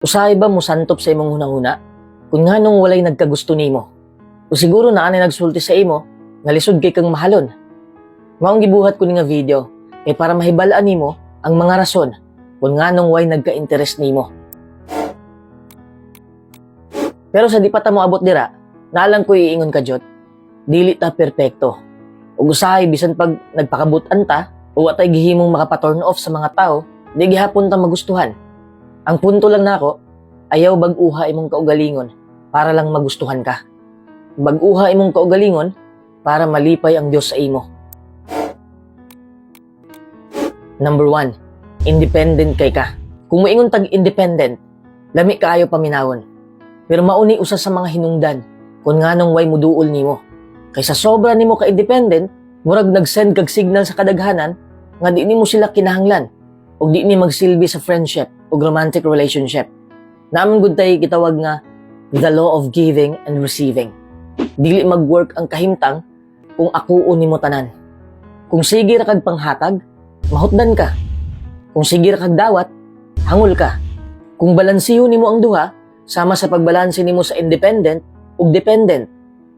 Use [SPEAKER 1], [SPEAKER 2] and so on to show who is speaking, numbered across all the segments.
[SPEAKER 1] Usahay ba mo santop sa imong hunahuna? Kung nga nung walay nagkagusto nimo. O siguro na anay nagsulti sa imo, nga lisod kay kang mahalon. Maong gibuhat ko ni nga video, kay para mahibalaan nimo ang mga rason kung nga nung way nagka-interest nimo. Pero sa di pa ta mo abot dira, naalang ko iingon ka jud, dili ta perpekto. Ug usahay bisan pag nagpakabutan ta, o atay gihimong makapaturn off sa mga tao, di gihapon ta magustuhan. Ang punto lang nako, ayaw bag-uha imong kaugalingon para lang magustuhan ka. Bag-uha imong kaugalingon para malipay ang Dios sa imo. Number 1, independent kay ka. Kung moingon tag independent, lami kaayo paminawon. Pero mauni usa sa mga hinungdan kung nganong way muduol nimo. Kaysa sobra nimo ka independent, murag nag-send kag signal sa kadaghanan nga di nimo sila kinahanglan ug di ni magsilbi sa friendship o romantic relationship. Naman gud tay gitawag nga the law of giving and receiving. Dili mag-work ang kahimtang kung akuon nimo tanan. Kung sige ra kag panghatag, mahutdan ka. Kung sige ra kag dawat, hangol ka. Kung balansiho nimo ang duha, sama sa pagbalanse nimo sa independent ug dependent.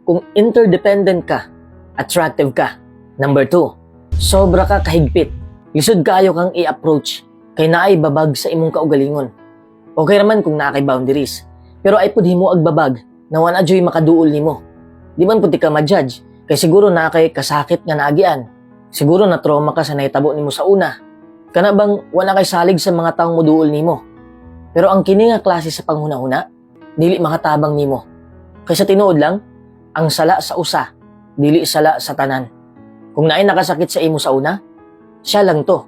[SPEAKER 1] Kung interdependent ka, attractive ka. Number 2, sobra ka kahigpit. Lisod kaayo kang i-approach kay naay babag sa imong kaugalingon. Okay raman kung naa kay boundaries, pero ay pud himo agbabag na wala adyoy makaduol nimo. Di man pud ka ma-judge kay siguro naa kay kasakit nga naagian. Siguro na trauma ka sa naitabo nimo sa una. Kana bang wala kay salig sa mga taong moduol nimo. Pero ang kini nga klase sa panghunahuna, dili makatabang nimo. Kay sa tinuod lang, ang sala sa usa, dili sala sa tanan. Kung naay nakasakit sa imo sa una, siya lang to.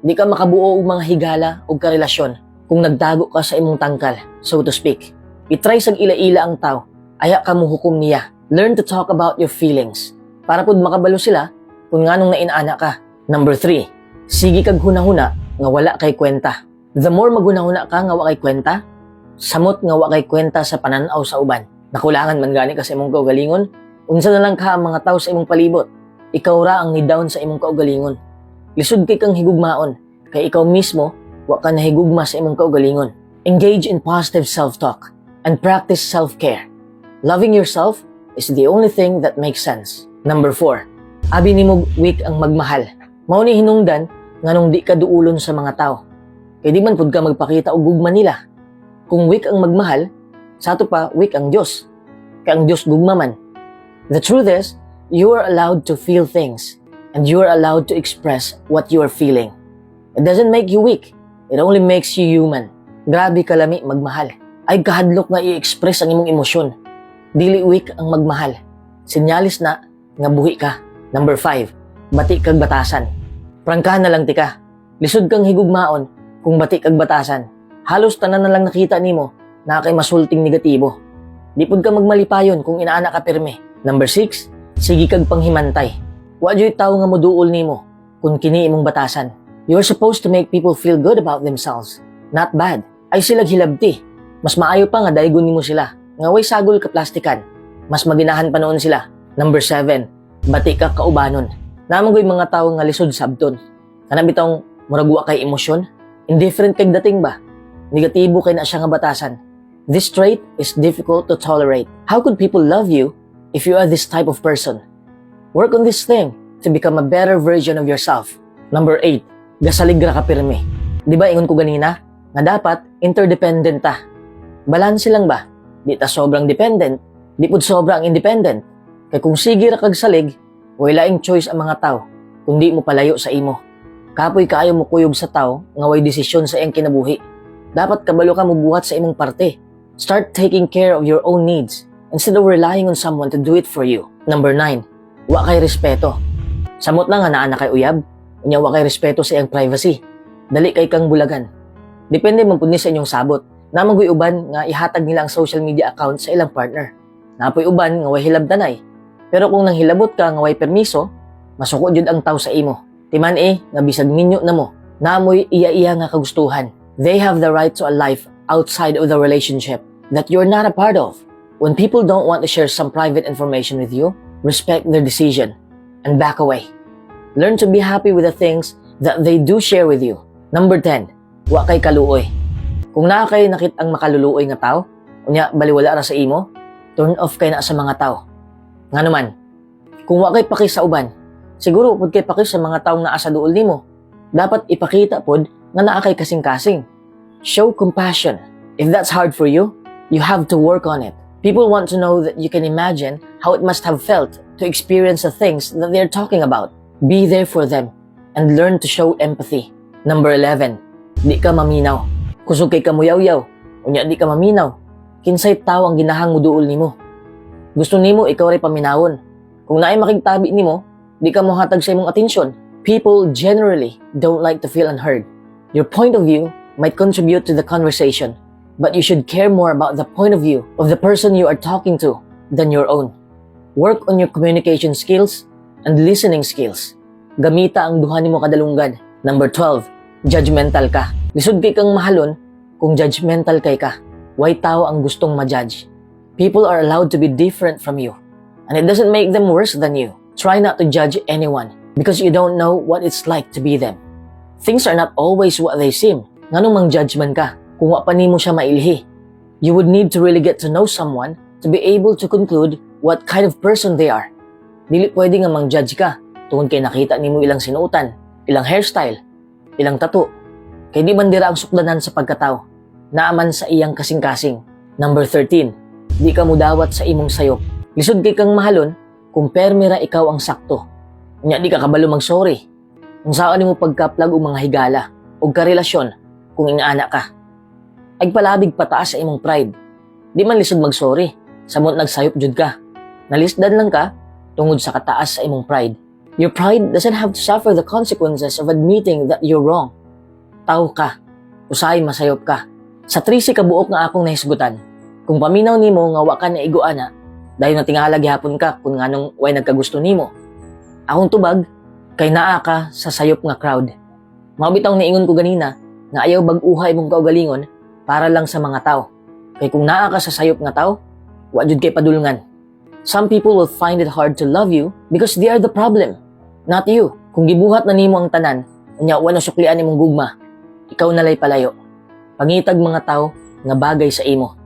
[SPEAKER 1] Di ka makabuo og mga higala o karelasyon kung nagtago ka sa imong tangkal, so to speak. I-try sang ila-ila ang tao, aya ka mo hukom niya. Learn to talk about your feelings para pud makabalo sila kung nganong nainana ka. Number 3, sige kag hunahuna nga wala kay kwenta. The more maghunahuna ka nga wa kay kwenta, samot nga wa kay kwenta sa pananaw sa uban. Nakulangan man gani ka sa imong kaugalingon, unsa na lang ka ang mga tao sa imong palibot. Ikaw ra ang ni-down sa imong kaugalingon. Lisod kay kang higugmaon, kay ikaw mismo, wa ka nahigugma sa imong kaugalingon. Engage in positive self-talk and practice self-care. Loving yourself is the only thing that makes sense. Number 4, abi nimo weak ang magmahal. Mao ni hinungdan nganong di ka duulon sa mga tao. Kay di man pud ka magpakita og gugma nila. Kung weak ang magmahal, sa ato pa weak ang Dios. Kay ang Dios gugma man. The truth is, you are allowed to feel things. And you are allowed to express what you are feeling. It doesn't make you weak. It only makes you human. Grabe kalami magmahal. Ay kahadlok nga i-express ang imong emosyon. Dili weak ang magmahal. Sinyalis na nga buhi ka. Number 5, bati kag batasan. Prangkahan na lang tika. Lisod kang higugmaon kung bati kag batasan. Halos tanan na lang nakita nimo na kay masulting negatibo. Di pud ka magmalipayon kung inaana ka pirme. Number 6, sige kag panghimantay. Wa jud tawo nga moduol nimo kung kini imong batasan. You're supposed to make people feel good about themselves, not bad. Ay sila hilabti. Mas maayo pa nga daygon nimo sila. Nga way sagol ka plastikan. Mas maginahan pa noon sila. Number 7, bati ka kaubanon. Namang goy mga tawo nga lisod sabton. Kana bitong murag wa kay emosyon, indifferent kay dating ba? Negatibo kay na siya nga batasan. This trait is difficult to tolerate. How could people love you if you are this type of person? Work on this thing to become a better version of yourself. Number 8, gasalig ra ka pirmi. Di ba ingon ko ganina nga dapat interdependent ta. Balanse lang ba? Di ta sobrang dependent, di pud sobra ang independent. Kay kung sige ra kag salig, wala ing choice ang mga tao kundi mo palayo sa imo. Kapoy kaayo mo kuyog sa tao nga way desisyon sa iyang kinabuhi. Dapat kabalo ka mobuhat sa imong parte. Start taking care of your own needs instead of relying on someone to do it for you. Number 9, wa kay respeto. Samot na nga naa kay uyab, unya wa kay respeto sa iyang privacy. Dali kay kang bulagan. Depende man pud ni sa inyong sabot. Namagoy uban nga ihatag nila ang social media account sa ilang partner. Napoy uban nga way hilabtanay. Pero kung nang hilabot ka nga way permiso, masuko jud ang taw sa imo. Timan nga bisag minyo na mo, namoy iya-iya nga kagustuhan. They have the right to a life outside of the relationship that you're not a part of. When people don't want to share some private information with you, respect their decision and back away. Learn to be happy with the things that they do share with you. Number 10, wa kay kaluoy. Kung naa kay nakit ang makaluluoy nga tao, unya baliwala ra sa imo, turn off kay na sa mga tao. Nga naman, kung wa kay pakis sa uban, siguro pud kay pakis sa mga taong naa sa duol nimo. Dapat ipakita pod nga naa kay kasing-kasing. Show compassion. If that's hard for you, you have to work on it. People want to know that you can imagine how it must have felt to experience the things that they're talking about. Be there for them and learn to show empathy. Number 11, di ka maminaw. Kusog kay kamuyaw-yaw, unya di ka maminaw. Kinsay tao ang ginahang muduol nimo. Gusto nimo ikaw ray paminawon. Kung naay makigtabi nimo, di ka mohatag sa imong atensyon. People generally don't like to feel unheard. Your point of view might contribute to the conversation, but you should care more about the point of view of the person you are talking to than your own. Work on your communication skills and listening skills. Gamita ang duha nimo kadalunggan. Number 12, judgmental ka. Lisod kay kang mahalon kung judgmental kay ka. Why tao ang gustong ma-judge? People are allowed to be different from you, and it doesn't make them worse than you. Try not to judge anyone because you don't know what it's like to be them. Things are not always what they seem. Nganong mang judgment ka kung wa pa nimo siya mailhi? You would need to really get to know someone to be able to conclude what kind of person they are. Dili pwede nga mang judge ka tungod kay nakita nimo ilang sinuotan, ilang hairstyle, ilang tattoo. Kay di man dira ang sukdanan sa pagkatao, naaman sa iyang kasing-kasing. Number 13, di ka mudawat sa imong sayop. Lisod kay kang mahalon kung permira ikaw ang sakto. Nya di ka kabalo mag-sorry. Kung saan nimo pagkaplag og mga higala o karelasyon kung inaana ka. Ay palabig pataas sa imong pride. Di man lisod mag-sorry, samot nagsayop jud ka. Nalisdan lang ka tungod sa kataas sa imong pride. Your pride doesn't have to suffer the consequences of admitting that you're wrong. Tao ka, usay masayop ka. Sa 13 ka buok nga akong nahisgutan, kung paminaw nimo nga wa ka na iguana, dahil natingala gihapon ka kung nganong way nagkagusto nimo. Akong tubag, kay naa ka sa sayop nga crowd. Mabitaw niingon ko ganina, nga ayaw bag-uhay mong kaugalingon para lang sa mga tao. Kay kung naa ka sa sayop nga tao, wa jud kay padulngan. Some people will find it hard to love you because they are the problem, not you. Kung gibuhat na nimo ang tanan, unya wa na suklian nimong gugma, ikaw nalay palayo. Pangitag mga tao nga bagay sa imo.